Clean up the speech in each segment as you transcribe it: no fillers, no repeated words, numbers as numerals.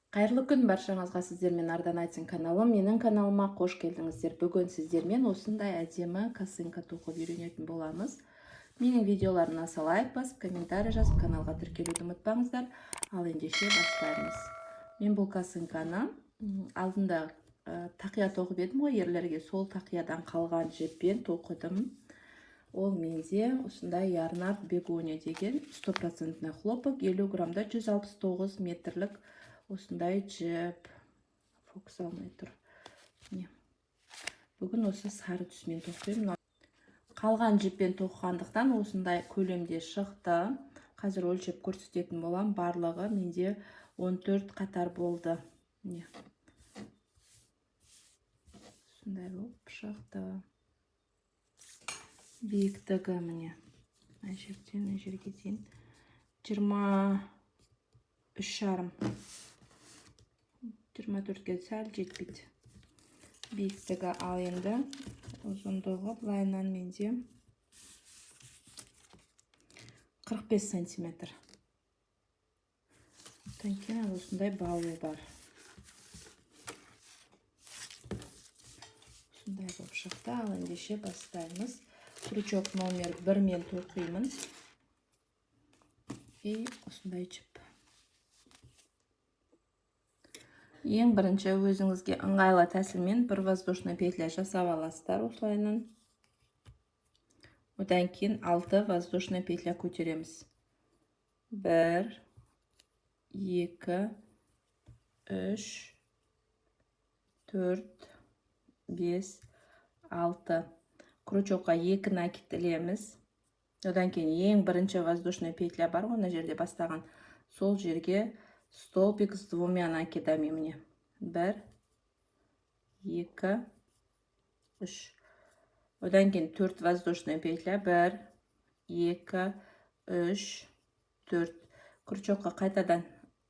Қайырлы күн баршаңызға, сіздермен Ардан айтсын каналым. Менің каналыма қош келдіңіздер. Бүгін сіздермен осындай әдемі косынка тоқып үйренетін боламыз. Менің видеоларымнан аса лайк басып, комментарий жазып, каналға тіркелуді ұмытпаңыздар. Ал ендеше бастаймыз. Мен бұл косынканы алдында тақия тоқып едім ғой ерлерге, сол тақиядан қалған жіппен тоқыдым. Ол менде осындай ярнард бегония деген 100% хлопок, 50 грамда 169 метрлік осындай жіп. Фокус алмай тұр. Бүгін осы сары түсмен тоқимын. Қалған жіппен тоқығандықтан осындай көлемде шықты. Қазір өлшеп көрсететін болам. Барлығы менде 14 қатар болды. Осындай болып шықты. Биіктігі міне. Мына жерден мына жерге дейін 23,5. 24-ге сәл жетпейді биіктігі. Ал енді ұзындығы былайынан менде 45 сантиметр. Одан кейін осындай бауы бар. Осындай болып шықты. Ал ендеше бастаймыз. Крючок номер 1 мен тоқимын. И осындай жіп. Ең бірінші өзіңізге ыңғайлы тәсілмен бір воздушный петля жасап аласыздар осылайынан. Одан кейін 6 воздушный петля көтереміз. 1, 2, 3, 4, 5, 6. Крючокқа 2 накид ілеміз. Одан кейін ең бірінші воздушный петля бар, оны жерде бастаған. Сол жерге столбик с 2 накидами мне. 1, 2, 3. Одан кейін 4 воздушный петля. 1, 2, 3, 4. Крючокқа қайтадан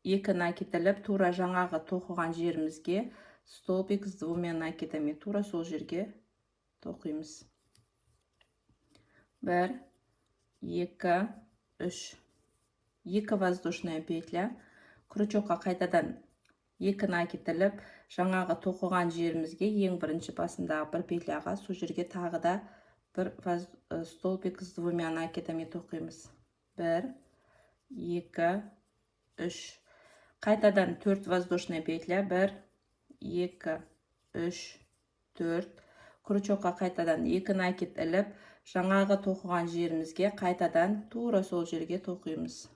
2 накид іліп, тура жаңағы тоқыған жерімізге столбик с 2 накидами. Тура сол жерге тоқимыз. 1, 2, 3. 2 воздушная петля. Крючокқа қайтадан 2 накид іліп, жаңағы тоқыған жерімізге ең бірінші басындағы бір петляға сол жерге тағы да бір столбик с 2 накидами тоқимыз. 1, 2, 3. Қайтадан 4 воздушная петля. 1, 2, 3, 4. Крючокқа қайтадан 2 накид іліп, жаңағы тоқыған жерімізге қайтадан тура сол жерге тоқимыз.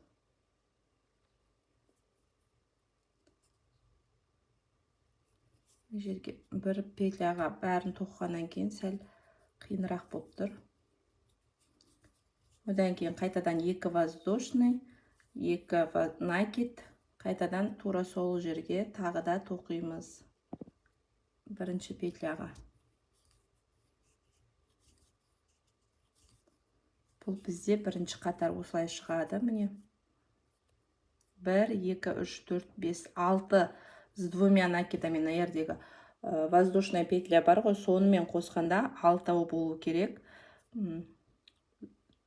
Жерге бір петляға бәрін тоқығаннан кейін сәл қиынырақ болып тұр. Одан кейін қайтадан 2 воздушный, 2 накид, қайтадан тура сол жерге тағы да тоқимыз. Бірінші петляға. Бұл бізде бірінші қатар осылай шығады. Міне 1, 2, 3, 4, 5, 6 с 2 накидами на жердегі воздушная петля бар ғой, сонымен қосқанда 6 болу керек.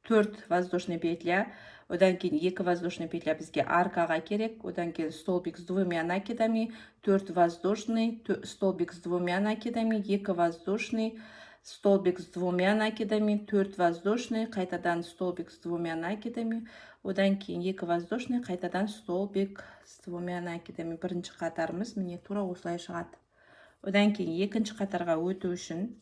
4 воздушный петля, одан кейін 2 воздушный петля бізге аркаға керек, одан кейін столбик с 2 накидами, 4 воздушный, столбик с 2 накидами, 2 воздушный, столбик с 2 накидами, 4 воздушный, қайтадан столбик с 2 накидами, одан кейін 2 воздушный, қайтадан столбик с 2 накидами. Бірінші қатарымыз міне тура осылай шығады. Одан кейін екінші қатарға өту үшін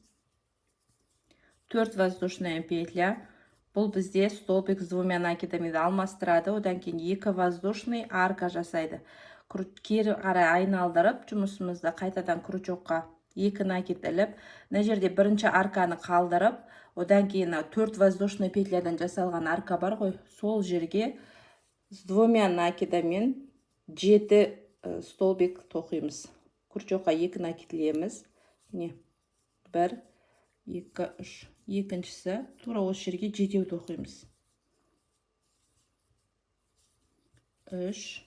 4 воздушная петля. Бұл бізде столбик с 2 накидами алмастырады. Одан кейін 2 воздушный арка жасайды. Кері қарай айналдырып, жұмысымызды қайтадан крючокқа 2 накид іліп, мына жерде бірінші арканы қалдырып, одан кейін 4 воздушный петлядан жасалған арка бар ғой, сол жерге с 2 накидамен 7 столбик тоқимыз. Крючокқа 2 накид ілеміз. 1, 2, 3. Екіншісі тура осы жерге 7 тоқимыз. 3,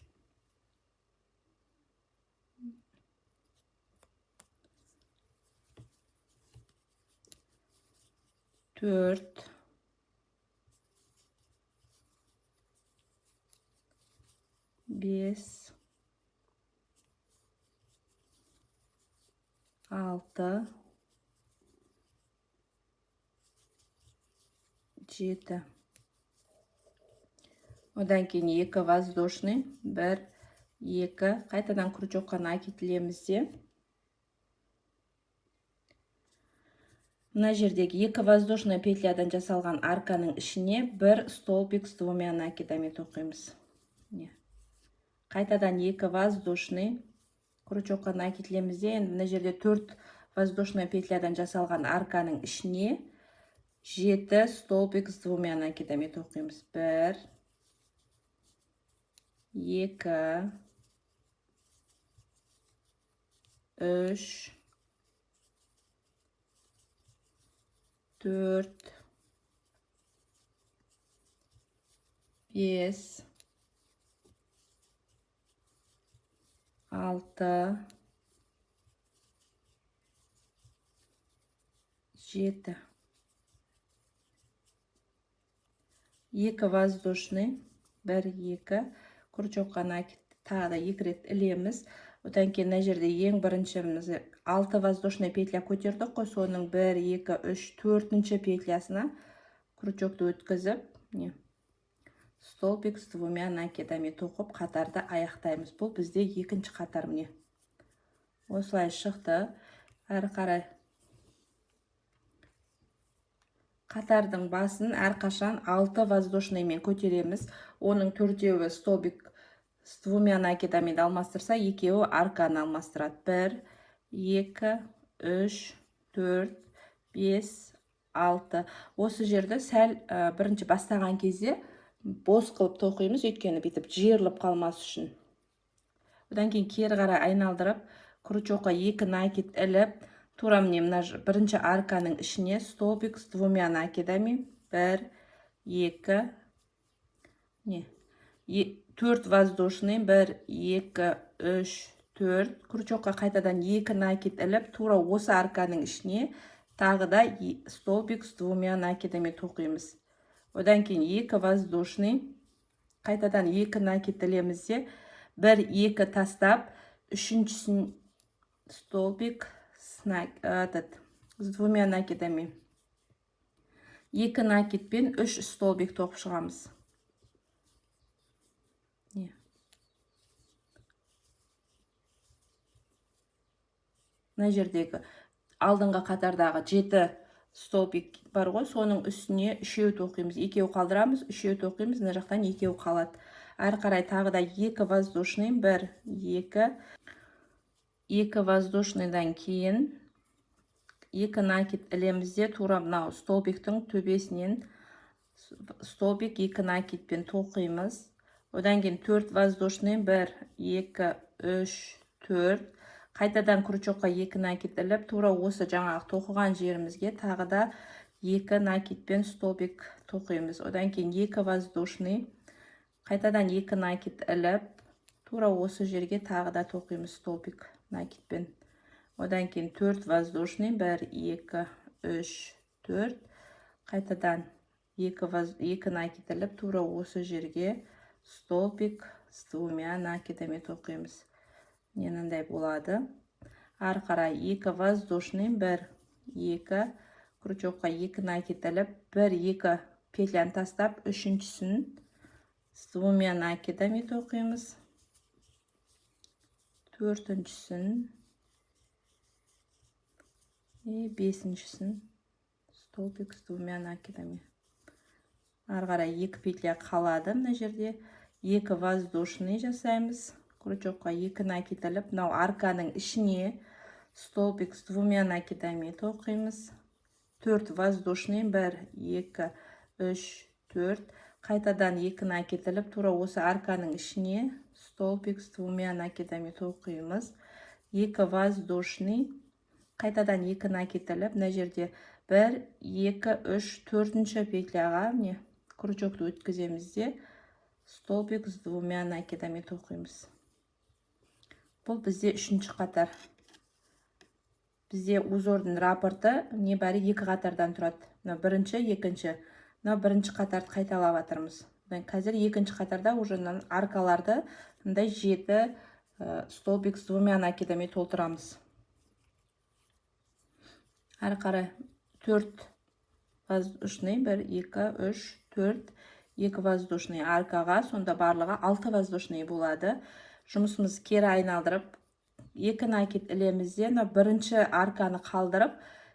4, 5, 6, 7. Одан кейін 2 воздушный, 1, 2. Қайтадан крючокқа накиділеміз де. Мына жердегі 2 воздушный петлядан жасалған арканың ішіне 1 столбик с двумя накидами тоқимыз. Қайтадан 2 воздушный крючокқа накиділеміз де. Енді мына жерде 4 воздушный петлядан жасалған арканың ішіне 7 столбик с двумя накидами тоқимыз. 1, 2, 3, 4, 5, 6, 7. 2 воздушный, 1, 2. Крючокқа накид тағы да 2 рет ілеміз. Одан кейін мына жерде ең біріншіміз 6 воздушный петля көтердік қой, соның 1, 2, 3, 4-ші петлясына крючокты өткізіп, столбик с двумя накидами тоқып қатарды аяқтаймыз. Бұл бізде екінші қатар міне. Осылай шықты. Әрі қарай қатардың басын әрқашан 6 воздушныймен көтереміз. Оның 4-еуі столбик с двумя накидами алмастырса, 2-еуі арканы алмастырады. 1, 2, 3, 4, 5, 6. Осы жерді сәл бірінші бастаған кезде бос қылып тоқимыз, өйткені бүйтіп жиырылып қалмас үшін. Одан кейін кері қарай айналдырып, крючокқа 2 накид іліп, тура мына бірінші арканың ішіне столбик с двумя накидами 1, 2, 4 воздушный, 1, 2, 3, 4. Крючокқа қайтадан 2 накид іліп, тура осы арканың ішіне тағы да столбик с двумя накидами тоқимыз. Одан кейін 2 воздушный, қайтадан 2 накид ілеміз де, 1, 2 тастап, үшіншісін столбик с двумя накидами. 2 накидпен 3 столбик тоқып шығамыз. Мына жердегі алдыңғы қатардағы 7 столбик бар ғой, соның үстіне 3 тоқимыз. 2 қалдырамыз, 3 тоқимыз, мына жақтан 2 қалады. Әрі қарай тағы да 2 воздушный, 1, 2. 2 воздушныйдан кейін 2 накид ілемізде, тура мынау столбиктің төбесінен столбик 2 накидпен тоқимыз. Одан кейін 4 воздушный, 1, 2, 3, 4. Қайтадан крючокқа 2 накид іліп, тура осы жаңағы тоқыған жерімізге тағы да 2 накидпен столбик тоқимыз. Одан кейін 2 воздушный, қайтадан 2 накид іліп, тура осы жерге тағы да тоқимыз столбик накидпен. Одан кейін 4 воздушный, 1, 2, 3, 4. Қайтадан 2 накид іліп, тура осы жерге столбик с двумя накидами тоқимыз. Мынандай болады. Ары қарай 2 воздушный, 1, 2. Крючокқа 2 накид іліп, 1, 2 петляны тастап, үшіншісін с двумя накидами тоқимыз. 4-шісін и 5-шісін столбик с двумя накидами. Ары қарай 2 петля қалады. Мына жерде 2 воздушный жасаймыз. Крючокқа 2 накид іліп, мынау арканың ішіне столбик с двумя накидами тоқимыз. 4 воздушный, 1, 2, 3, 4. Қайтадан 2 накид іліп, тура осы арканың ішіне столбик с двумя накидами тоқимыз. 2 воздушный, қайтадан 2 накид іліп, мына жерде 1, 2, 3, 4-ші петляға крючокты өткіземіз де, столбик с двумя накидами тоқимыз. Бұл бізде 3-ші қатар. Бізде узордың рапорты небәрі 2 қатардан тұрады. Бірінші, екінші. Бірінші қатарды қайталап атырмыз. Қазір екінші қатарда уже аркаларды 7 столбик с двумя накидами толтырамыз. Әрі қарай 4 воздушный, 1, 2, 3, 4, 2 воздушный аркаға, сонда барлығы 6 воздушный болады. Жұмысымыз кері айналдырып, екіні әкет ілемізде, бірінші арканы қалдырып,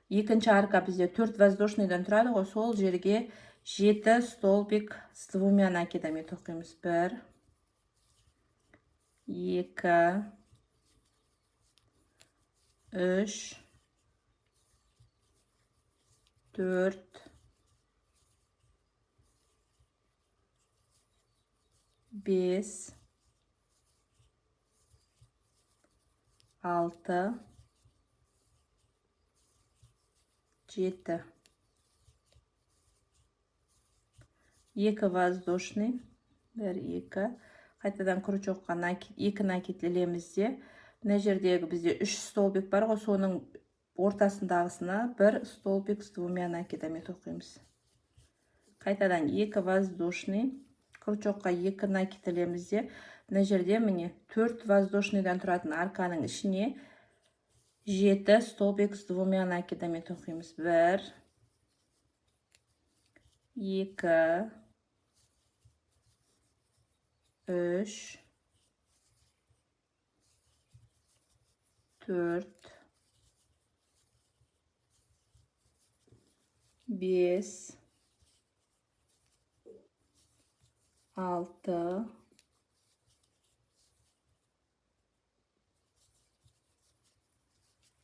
екінші арка бізде 4 воздушныйдан тұрады ғой, сол жерге 7 столбик с двумя накидами тоқимыз. 1, 2, 3, 4, 5, 6, 7. 2 воздушный, 1, 2. Қайтадан крючокқа 2 накид ілемізде. Мына жердегі бізде 3 столбик бар ғой, соның ортасындағысына 1 столбик с двумя накидами тоқимыз. Қайтадан 2 воздушный, крючокқа 2 накид ілемізде. Мына жерде міне 4 воздушныйдан тұратын арканың ішіне 7 столбик с двумя накидами тоқимыз. 1, 2, 3, 4, 5, 6,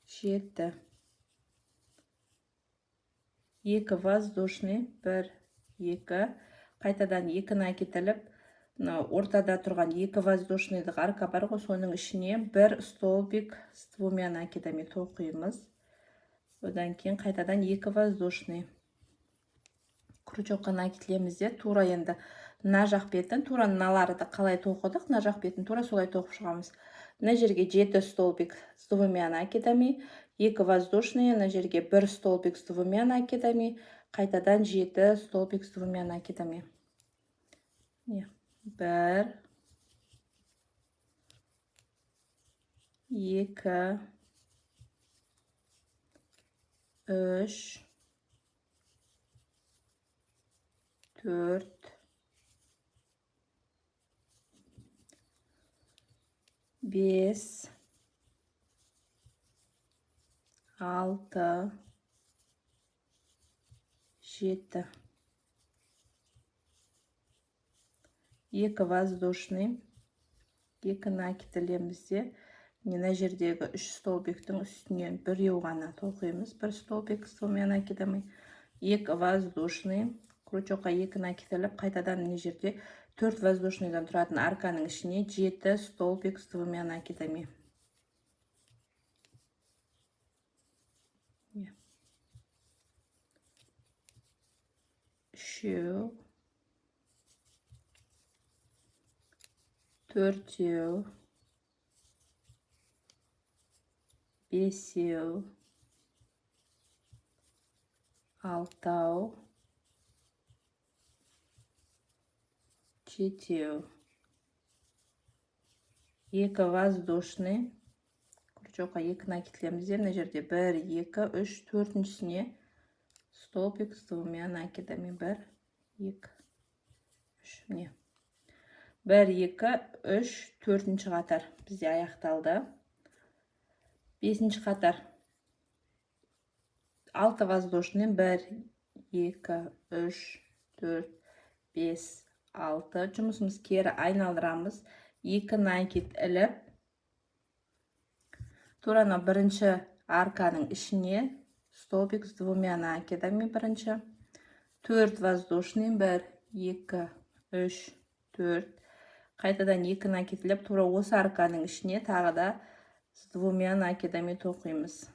7. 2 воздушный, 1, 2. Қайтадан 2 накиділіп, ортада тұрған 2 воздушныйдық арка бар ғой, соның ішіне 1 столбик с двумя накидами тоқимыз. Одан кейін қайтадан 2 воздушный. Крючокқа накидлемізде, тура енді мына жақ бетін, тура мыналарды қалай тоқыдық, мына жақ бетін тура солай тоқып шығамыз. Мына жерге 7 столбик с двумя накидами, 2 воздушный, мына жерге 1 столбик с двумя накидами, қайтадан 7 столбик с двумя накидами. 1, 2, 3, 4, 5, 6, 7. 2 воздушный, 2 накид ілемізде. Мына жердегі 3 столбиктің үстінен біреу ғана тоқимыз. 1 столбик с двумя накидами. 2 воздушный, крючокқа 2 накид іліп, қайтадан мына жерде 4 воздушныйдан тұратын арканың ішіне 7 столбик с двумя накидами. 3, 4, 5, 6, 7. 2 воздушный, крючокқа 2 накидлеміз. Мына жерде 1, 2, 3, 4-сіне столбик с двумя накидами. 1, 2, 3. Міне. 1, 2, 3, 4-ші қатар бізде аяқталды. 5-ші қатар 6 воздушный, 1, 2, 3, 4, 5, 6. Жұмысымыз кері айналдырамыз. 2 накид іліп, турана бірінші арканың ішіне столбик с двумя накидами бірінші. 4 воздушный, 1, 2, 3, 4. Қайтадан 2 накид іліп, тура осы арканың ішіне тағы да с двумя накидами тоқимыз.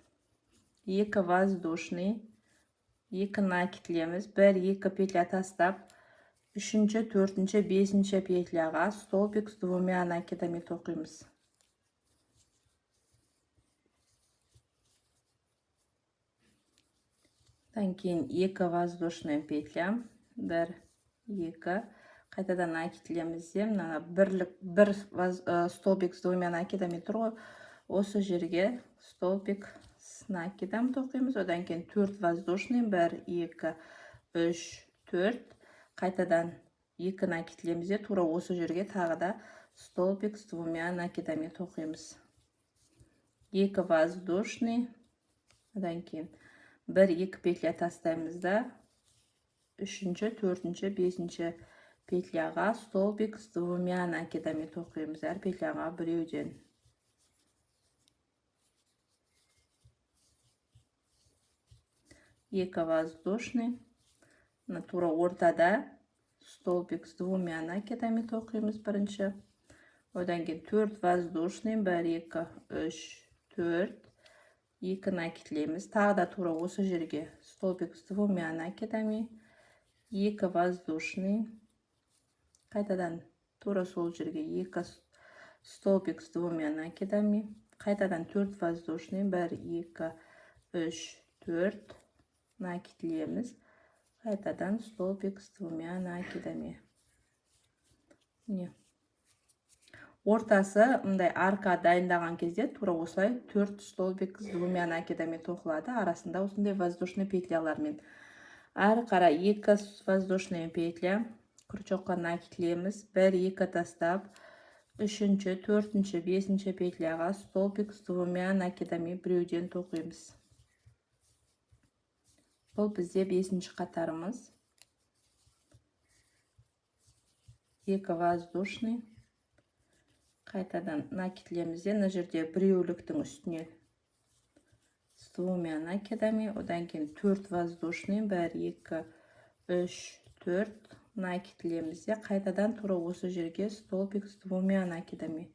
2 воздушный, 2 накидлеміз, 1, 2 петля тастап, 3-ші, 4-ші, 5-ші петляға столбик с двумя накидами тоқимыз. Одан кейін 2 воздушный петля, 1, 2, қайтадан накидлемізде, бір столбик с двумя накидами тұр ғой, осы жерге столбик накидам тоқимыз. Одан кейін 4 воздушный, 1, 2, 3, 4. Қайтадан 2 накидлеміз де тура осы жерге тағы да столбик с двумя накидами тоқимыз. 2 воздушный. Одан кейін 1-2 петля тастаймыз да 3-ші, 4-ші, 5-ші петляға столбик с двумя накидами тоқимыз. Әр петляға біреуден. 2 воздушный. Тура ортада столбик с двумя накидами тоқимыз бірінші. Одан кейін 4 воздушный, 1, 2, 3, 4. 2 накидлейміз. Тағы да тура осы жерге столбик с двумя накидами. 2 воздушный. Қайтадан тура сол жерге 2 столбик с двумя накидами. Қайтадан 4 воздушный, 1, 2, 3, 4. Накидлейміз. Қайтадан столбик с двумя накидами. Ортасы мындай арка дайындаған кезде тура осылай 4 столбик с двумя накидами тоқылады. Арасында осындай воздушный петлялармен. Ары қарай 2 воздушный петля. Крючокқа накидлейміз. 1-2 тастап, 3-ші, 4-ші, 5-ші петляға столбик с двумя накидами біреуден тоқимыз. Бұл бізде 5-ші қатарымыз. 2 воздушный. Қайтадан накидлемізде, мына жерде біреуліктің үстіне с двумя накидами. Одан кейін 4 воздушный, 1, 2, 3, 4 накидлемізде. Қайтадан тура осы жерге столбик с двумя накидами.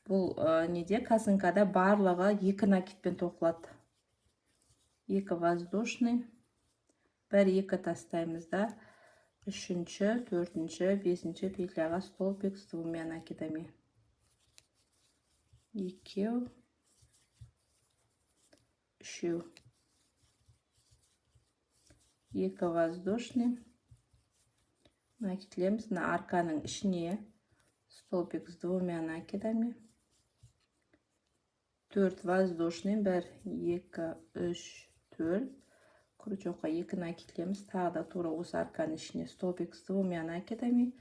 Бұл неде косынкада барлығы 2 накидпен тоқылады. 2 воздушный. 1-2 тастаймыз да 3-ші, 4-ші, 5-ші петляға столбик с двумя накидами. 2, 3. 2 воздушный. Накидлеміз. Мына арканың ішіне столбик с двумя накидами. 4 воздушный, 1, 2, 3, 4. Крючокқа 2 накидлеміз. Тағы да тура осы арканың ішіне столбик с двумя накидами.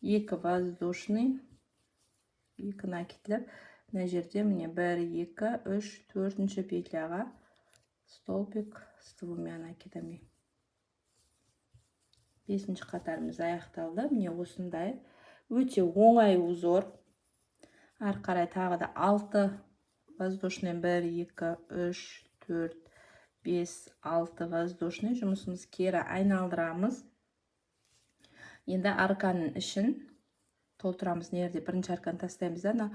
2 воздушный. 2 накидлеп, мына жерде міне 1, 2, 3, 4-ші петляға столбик с двумя накидами. 5-ші қатарымыз аяқталды. Міне осындай өте оңай узор. Ары қарай тағы да 6 воздушный, 1, 2, 3, 4, 5, 6 воздушный. Жұмысымыз кері айналдырамыз. Енді арканың ішін толтырамыз. Нерде бірінші арканы тастаймыз да,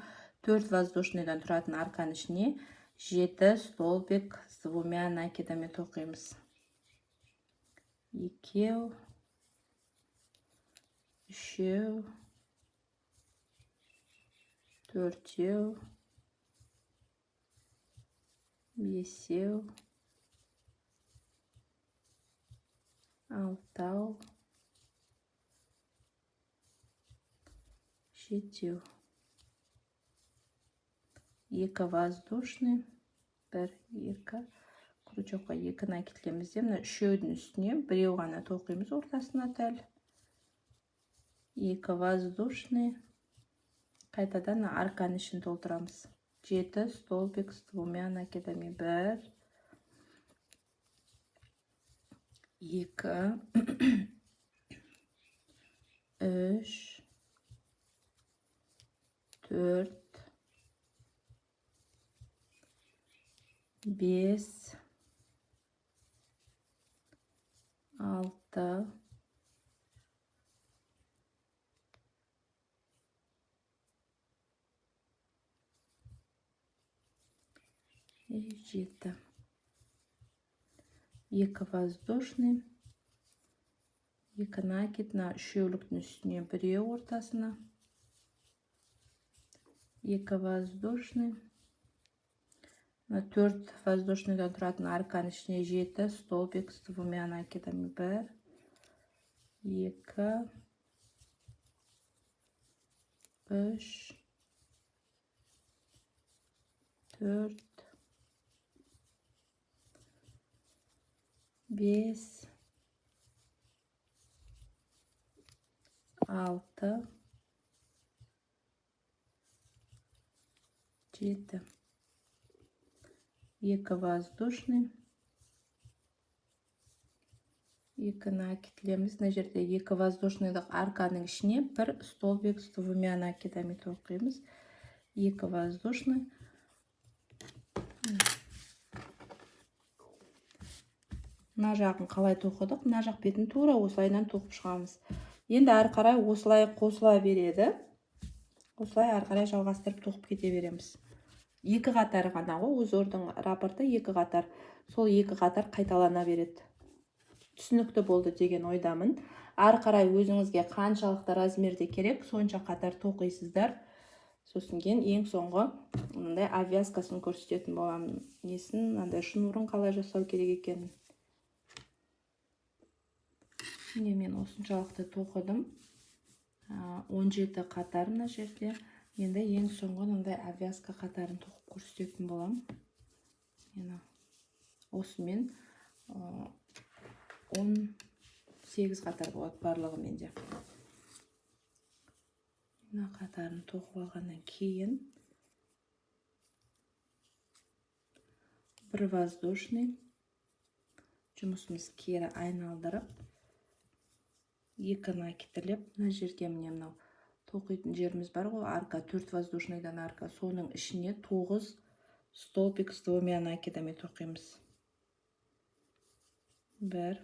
4 воздушныйдан тұратын арканың ішіне 7 столбик с двумя накидами тоқимыз. 2, 3, 4, 5, 6, 7. 2 воздушный, 1, 2. Крючокқа 2 накидлеміз. Мына үшеудің үстіне біреу ғана тоқимыз ортасына тәл. 2 воздушный. Қайтадан арканың ішін толтырамыз. 7 столбик с двумя накидами. 1, 2, 3, 4, 5, 6, 7. 2 воздушный. 2 накид на үшеуліктің үстіне біреу ортасына. 2 воздушный. 4 воздушныйдан тұратын арканың ішіне 7 столбик с двумя накидами. 1, 2, 3, 4, 5, 6, 7. 2 воздушный. 2 накидеміз. Мына жерде 2 воздушныйдық арканың ішіне бір столбик с двумя накидами тоқимыз. 2 воздушный. Мына жағын қалай тоқыдық? Мына жақ бетін тура осылайынан тоқып шығамыз. Енді ары қарай осылай қосыла береді. Осылай ары қарай жалғастырып тоқып кете береміз. 2 қатар ғана ғой, узордың рапорты 2 қатар. Сол 2 қатар қайталана береді. Түсінікті болды деген ойдамын. Ары қарай өзіңізге қаншалықты размерде керек, сонша қатар тоқисыздар. Сосын кейін ең соңғы мындай обвязкасын көрсететін боламын. Несін, мынандай шнурын қалай жасау керек екенін. Міне мен осыншалықты тоқыдым. 17 қатар мына жерде. Енді ең соңғы мындай обвязка қатарын тоқып көрсететін боламын. Енді осымен 18 қатар болады барлығы менде. Мына қатарын тоқып алғаннан кейін бір воздушный жұмысымыз кері айналдырып 2 накиділіп, мына жерге міне мынау тоқитын жеріміз бар ғой, арка 4 воздушныйдан арка, соның ішіне 9 столбик с двумя накидами тоқимыз. 1,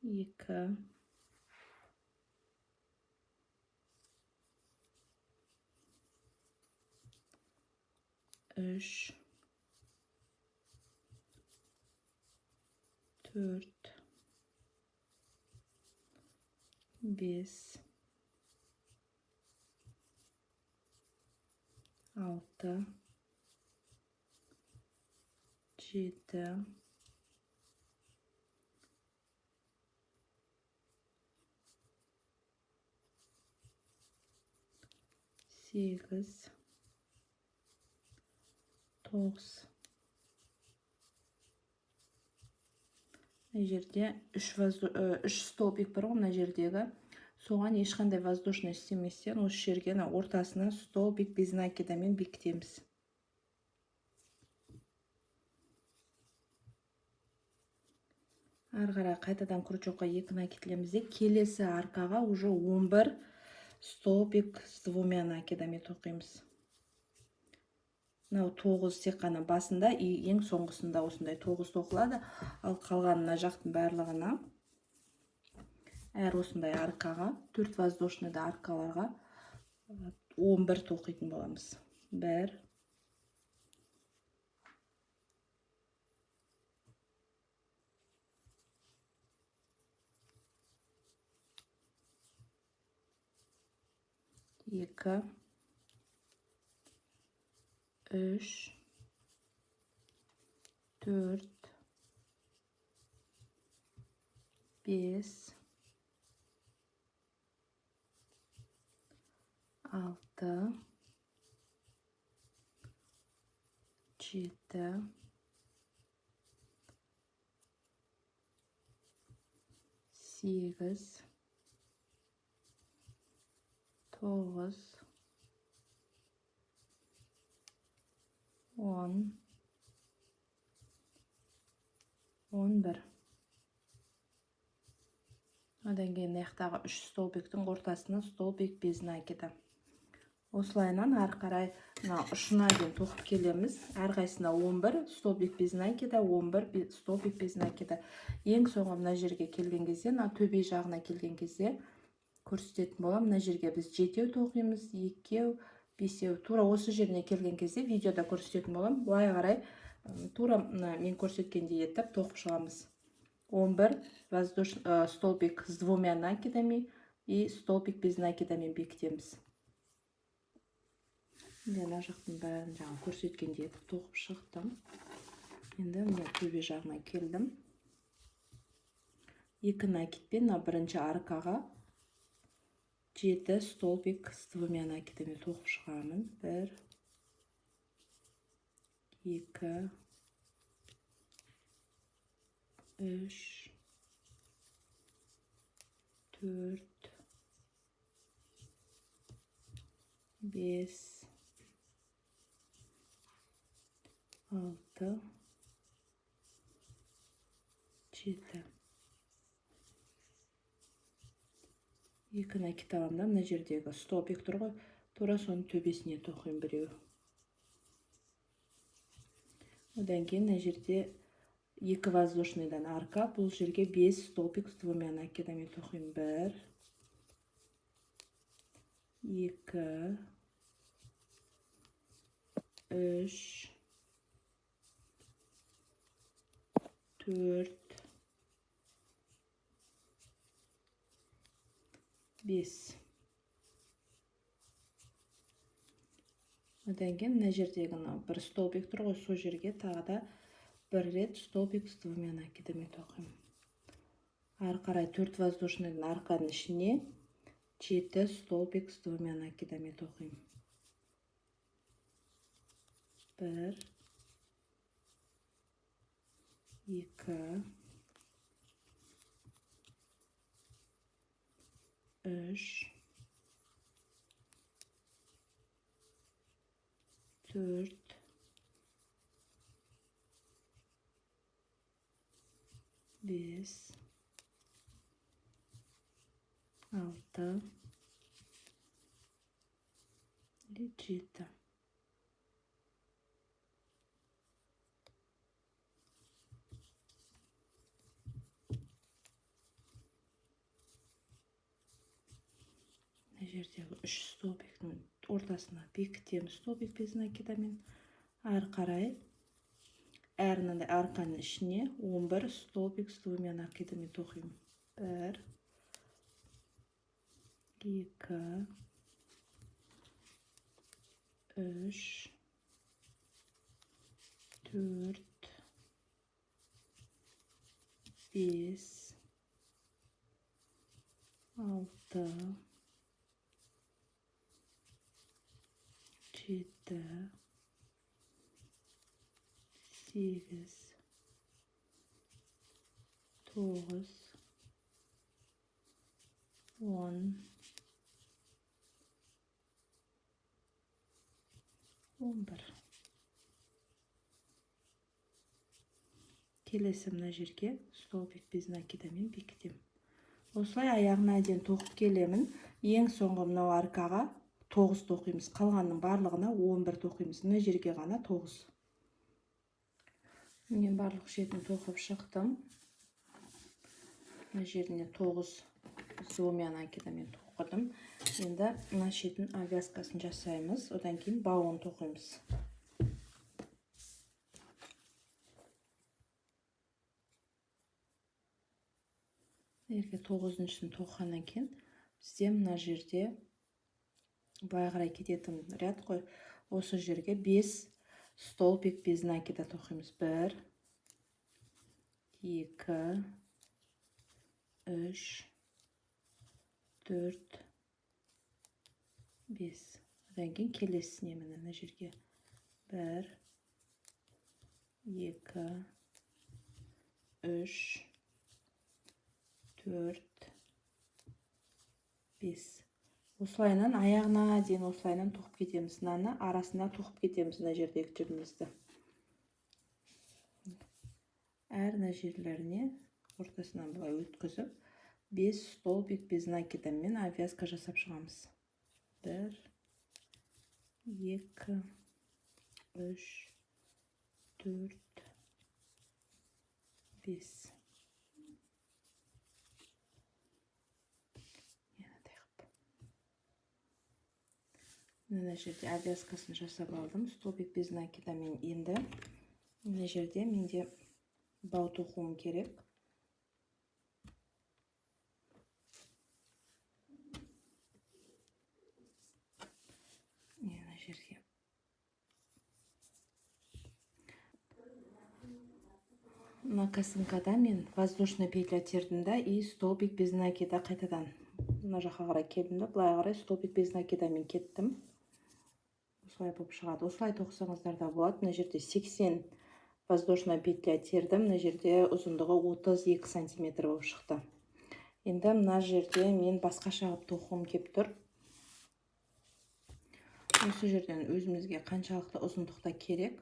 2, 3, 4, 5, 6, 7, 8, 9. Мына жерде 3 столбик бар ғой мына жердегі. Соған ешқандай воздушный істеместен осы жерге ортасына столбик без накидамен бекітеміз. Ары қарай қайтадан крючокқа 2 накиділеміз де келесі аркаға уже 11 столбик с двумя накидами тоқимыз. Мынау 9 тек қана басында, ең соңғысында осындай 9 тоқылады, ал қалғанына жақтың барлығына әр осындай аркаға 4 воздушныйда аркаларға 11 тоқитын боламыз. 1, 2, 3, 4, 5, 6, 7, 8, 9, 10, 11. Одан кейін аяқтағы 3 столбиктің ортасына столбик без накида. Осылайынан ары қарай ұшына дейін тоқып келеміз. Әрқайсысына 11 столбик без накида, 11 столбик без накида. Ең соңғы мына жерге келген кезде, төбе жағына келген кезде көрсететін боламын. Мына жерге біз 7 тоқимыз, 2, 5. Тура осы жеріне келген кезде видеода көрсететін боламын. Бұлай қарай тура мен көрсеткендей етіп тоқып шығамыз. 11 столбик с двумя накидами и столбик без накидами бекітеміз. Мен жақтың бәрін жаңа көрсеткендей етіп тоқып шықтым. Енді мен төбе жағына келдім. 2 накидпен бірінші аркаға 7 столбик с двумя накидами тоқып шығамын. 1, 2, 3 4 5 6 7 екіні әкет аламын да, мына жердегі столбик тұр ғой, тура соның төбесіне тоқимын біреу. Одан кейін мына жерде 2 воздушныйдан арка, бұл жерге 5 столбик с двумя накидами тоқимын. 1 2 3 4 5. Одан кейін мына жердегі бір столбик тұр ғой, сол жерге тағы да бір рет столбик с двумя накидами тоқимын. Ары қарай 4 воздушныйдың арканың ішіне 7 столбик с двумя накидами тоқимын. 1 2 3 4 5 6 7. Мына жердегі 3 столбиктің ортасына бекітеміз столбик без накидамен. Ары қарай әр мынандай арканың ішіне 11 столбик с двумя накидами тоқимын. 1 2 3 4 5 6 7 8 9 10 11. Келесі мына жерге столбик без накидамен бекітемін. Осылай аяғына дейін тоқып келемін. Ең соңғы мынау аркаға 9 тоқимыз. Қалғанның барлығына 11 тоқимыз. Мына жерге ғана 9. Мен барлық шетін тоқып шықтым. Мына жеріне 9 с двумя накидамен тоқыдым. Енді мына шетін обвязкасын жасаймыз. Одан кейін бауын тоқимыз. Ерге 9-шыны тоққаннан кейін бізде мына жерде былай қарай кететін ряд қой. Осы жерге 5 столбик без накида тоқимыз. 1 2 3 4 5. Одан кейін келесіне мына жерге 1 2 3 4 5. Осылайынан аяғына дейін осылайынан тоқып кетеміз. Мынаны арасына тоқып кетеміз мына жердегі жібімізді. Әр мына жерлеріне ортасынан былай өткізіп 5 столбик без накидамен обвязка жасап шығамыз. 1 2 3 4 5. Мына жерде обвязкасын жасап алдым. Столбик без накидамен енді мына жерде менде бау тоқуым керек. Мына жерге мына косынкада мен воздушный петля тердім да и столбик без накида қайтадан мына жаққа қарай келдім да былай қарай столбик без накидамен кеттім. Осылай болып шығады. Осылай тоқсаңыздар да болады. Мына жерде 80 воздушная петля тердім. Мына жерде ұзындығы 32 сантиметр болып шықты. Енді мына жерде мен басқаша қылып тоқуым кеп тұр. Осы жерден өзімізге қаншалықты ұзындықта керек,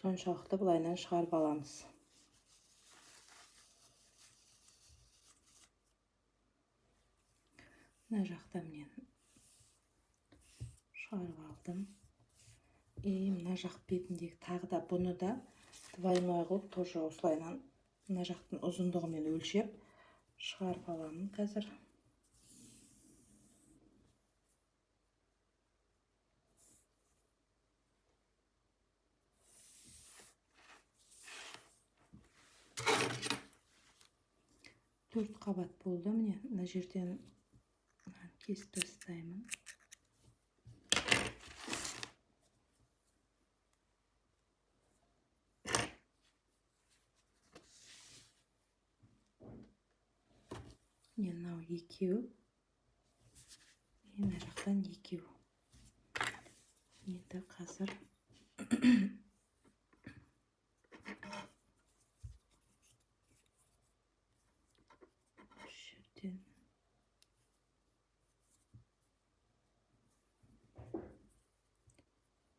соншалықты былайынан шығарып аламыз. Мына жақта мен шығарып алдым. Мына жақ бетіндегі тағы да бұны да двойной қылып, тоже осылайынан мына жақтың ұзындығымен өлшеп шығарып аламын қазір. Төрт қабат болды. Мына жерден кесіп тастаймын. Мынау екеу. Мына жақтан екеу. Енді қазір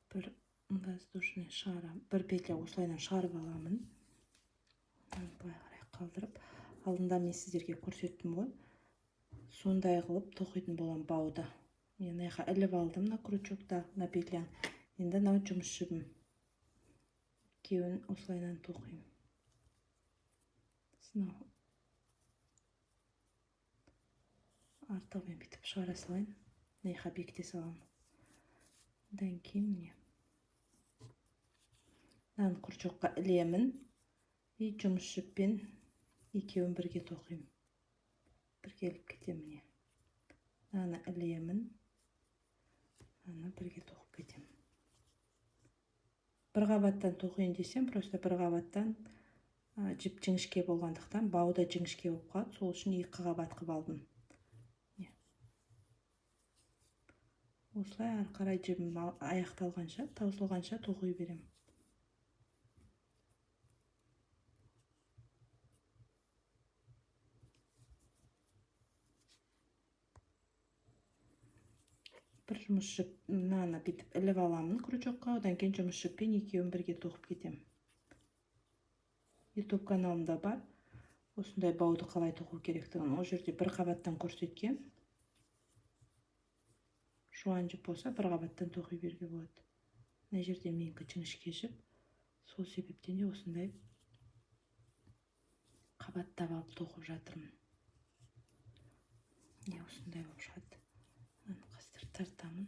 бір воздушный шығарам. Бір петля осылайынан шығарып аламын. Былай қарай қалдырып. Алдында мен сіздерге көрсеттім ғой. Сондай қылып тоқитын болам бауды. Мен мына іліп алдым мына крючокта, мына петляны. Енді мынау жұмыс жібім. Екеуін осылайынан тоқимын. Сынау артығымен бүйтіп шығара салайын. Мына бекіте саламын. Одан кейін міне. Мынаны крючокқа ілемін. И жұмыс жіппен екеуін бірге тоқимын. Бірге іліп кетемін міне. Мынаны ілемін. Мынаны бірге тоқып кетемін. Бір қабаттан тоқиын десем, просто бір қабаттан жіп жіңішке болғандықтан бауда жіңішке болып қалады. Сол үшін екі қабат қылып алдым. Осылай ары қарай жібім аяқталғанша, таусылғанша тоқи беремін. Бір жұмыс жіп мынаны бүйтіп іліп аламын крючокқа, одан кейін жұмыс жіппен екеуін бірге тоқып кетемін. YouTube каналымда бар. Осындай бауды қалай тоқу керектігін ол жерде бір қабаттан көрсеткен. Жуан жіп болса бір қабаттан тоқи беруге болады. Мына жерде менікі жіңішке жіп. Сол себептен де осындай қабаттап алып тоқып жатырмын. Осындай болып шығады. Қазір тартамын.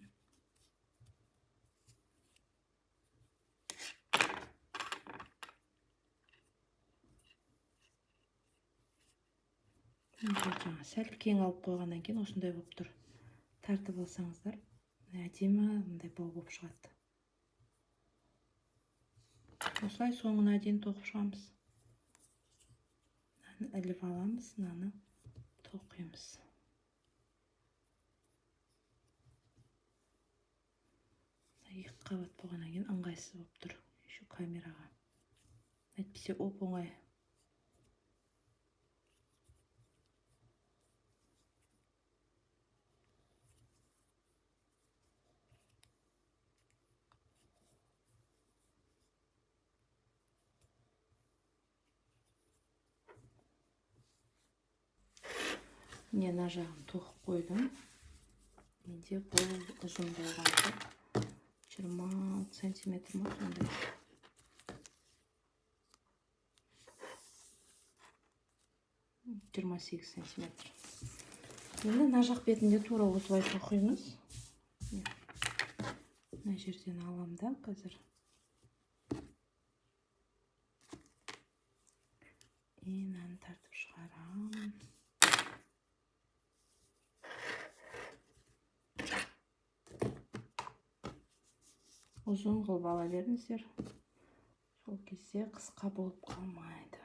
Сәл кең алып қойғаннан кейін осындай болып тұр. Тартып алсаңыздар, әдемі мындай бау болып шығады. Осылай соңына дейін тоқып шығамыз. Мынаны іліп аламыз, мынаны тоқимыз. Екі қабат болғаннан кейін ыңғайсыз болып тұр. Еще камераға. Әйтпесе оп-оңай. Мына жағын тоқып қойдым. Менде бұл ұзын болғанды 20 сантиметр ма сондай. Жиырма 8 сантиметр. Енді мына жақ бетінде тура осылай тоқимыз. Мына жерден аламын да қазір. Мынаны тартып шығарамын. Ұзын қылып ала беріңіздер. Сол кезде қысқа болып қалмайды.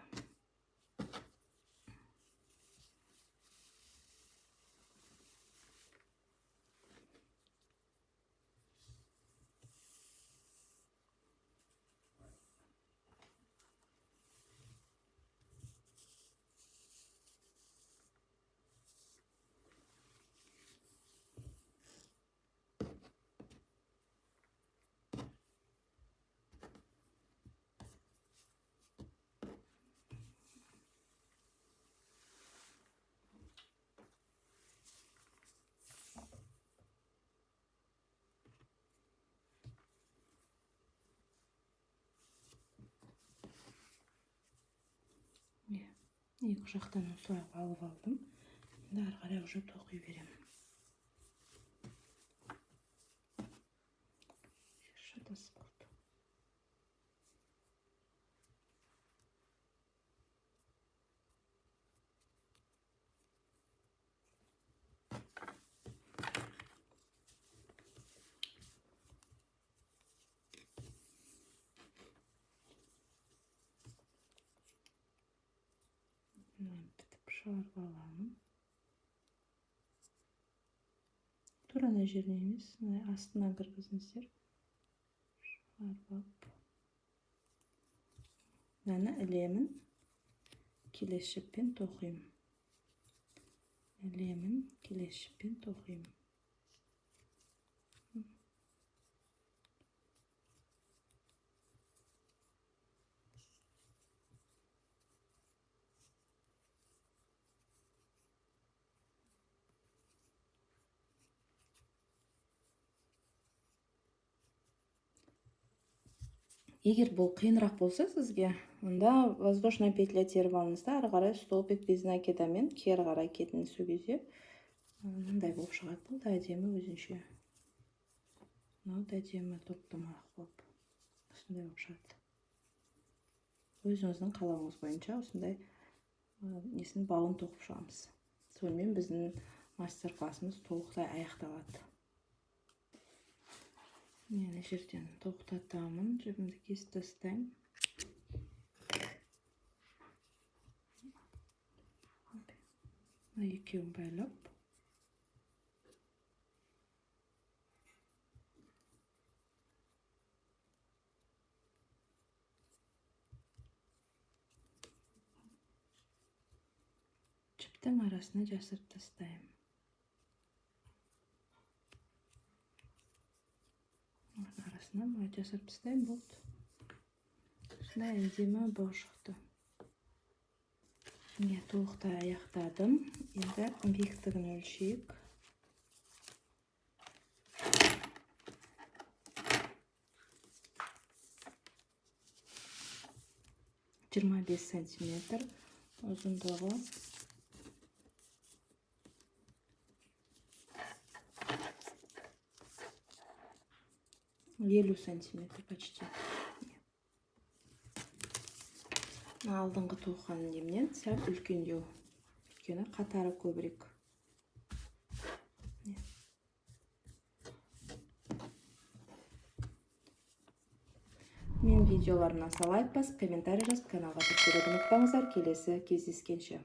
Екі жақтан осылай алып алдым. Енді ары қарай уже тоқи беремін. Шатасып қалды. Тітіп шығарып аламын. Тура ана жеріне емес, астынан кіргізіңіздер. Шығарып алып. Мынаны ілемін. Келесі жіппен тоқимын. Ілемін, келесі жіппен тоқимын. Егер бұл қиынырақ болса сізге, онда воздушная петля теріп алыңыз да, ары қарай столбик без накидамен кері қарай кетіңіз сол кезде. Мындай болып шығады. Бұл да әдемі өзінше. Мынау да әдемі топтамақ болып. Осындай болып шығады. Өзіңіздің қалауыңыз бойынша осындай несін бауын тоқып шығамыз. Сонымен біздің мастер классымыз толықтай аяқталады. Мен жерден тоқтатамын, жібімді кесіп тастаймын. Екеуін байлап. Жіптің арасына жасырып тастаймын. Арасына бұлай жасырып тастаймын, болды. Осындай әдемі бау шықты. Мен толықтай аяқтадым. Енді биіктігін өлшейік. 25 сантиметр ұзындығы. Елу сантиметр почти. Алдыңғы тоққан немнен сәл үлкендеу. Өйткені қатары көбірек. Мен видеоларымнан сау лайк басып, комментарий жазып, каналға тіркелуді ұмытпаңыздар. Келесі кездескенше.